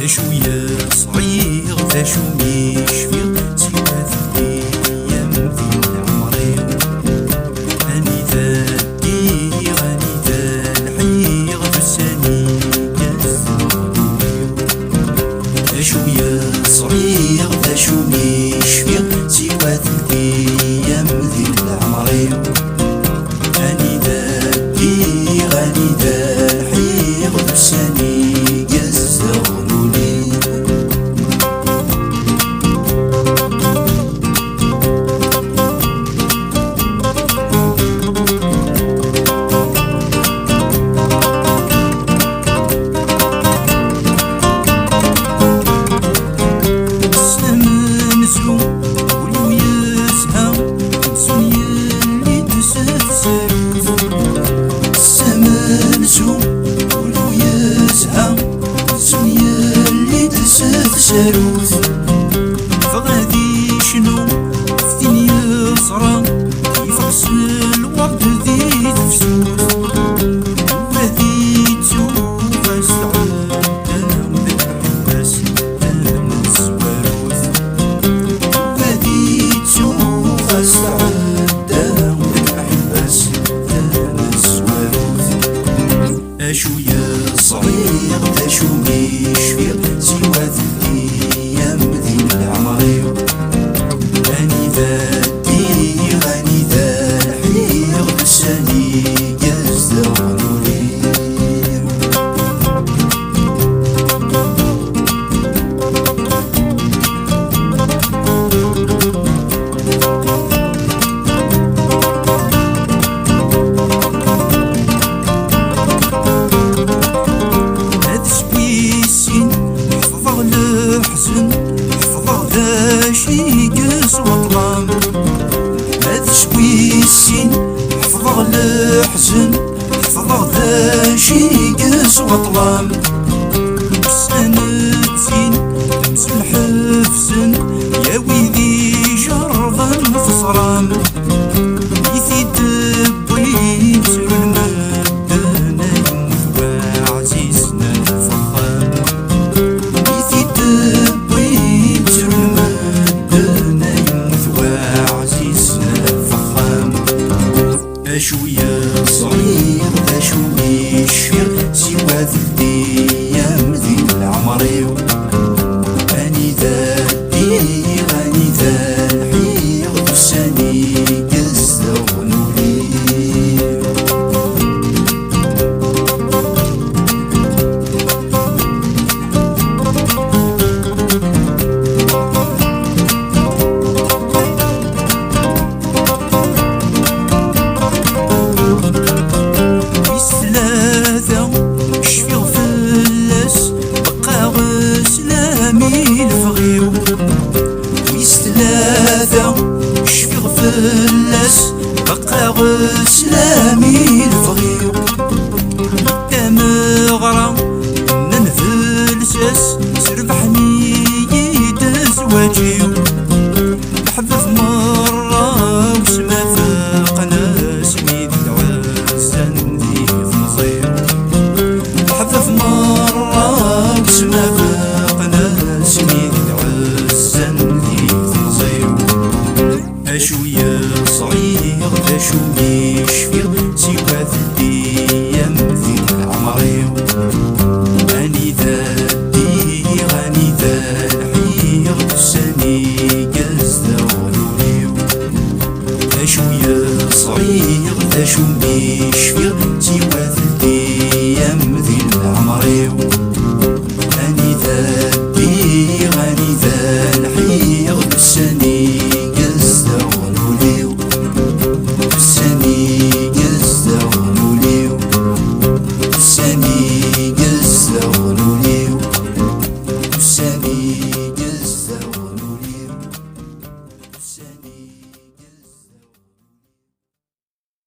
شوية صغير ذا شو ميشفير سوى ايام ذي عمري. اني ذا الدير اني ذا الحير بساني ذا شوية صغير ذا شو ميشفير سوى ايام ذي عمري. اني ذا الدير اني ذا الحير بساني فغادي شنو فتني صرا كيف الورد ذي تفسوس وغادي تشوف السعادة بس السواروث وغادي تشوف السعادة بس السواروث. شوية صغير ذا شو ميشفير سوى ايام ذي العمري. اني ذا الدير اني ذا الحير بساني يزدغنوني. هذا شوي السين حفظه الحزن حفظه ذا شي قس وطلام. بسنتين تمس الحفزن يا ويلي جرغا في صرام. يثي دبي تسر المدة نايم وعزيزنا الفخام. يثي دبي تسر المدة نايم وعزيزنا الفخام. شوية صغير ذا شو ميشفير سوى ايام ذي العمري. اني ذا الدير اني ذا الحير بساني يزدغنوني. شفيغ فلاس بقى غسلامي الفغيو. تمغرا ننفلسس سربحني يدز واجيو. حفظ مرة وسما فاقنا سميد عزان ذي خمصيو. حفظ مرة وسما فاقنا سميد عزان ذي خمصيو. شوية صغير ذا شو ميشفير سوى ايام ذي العمري. اني ذا الدير اني ذا الحير بساني يزدغنوني. شوية صغير ذا شو ميشفير سوى ايام ذي العمري.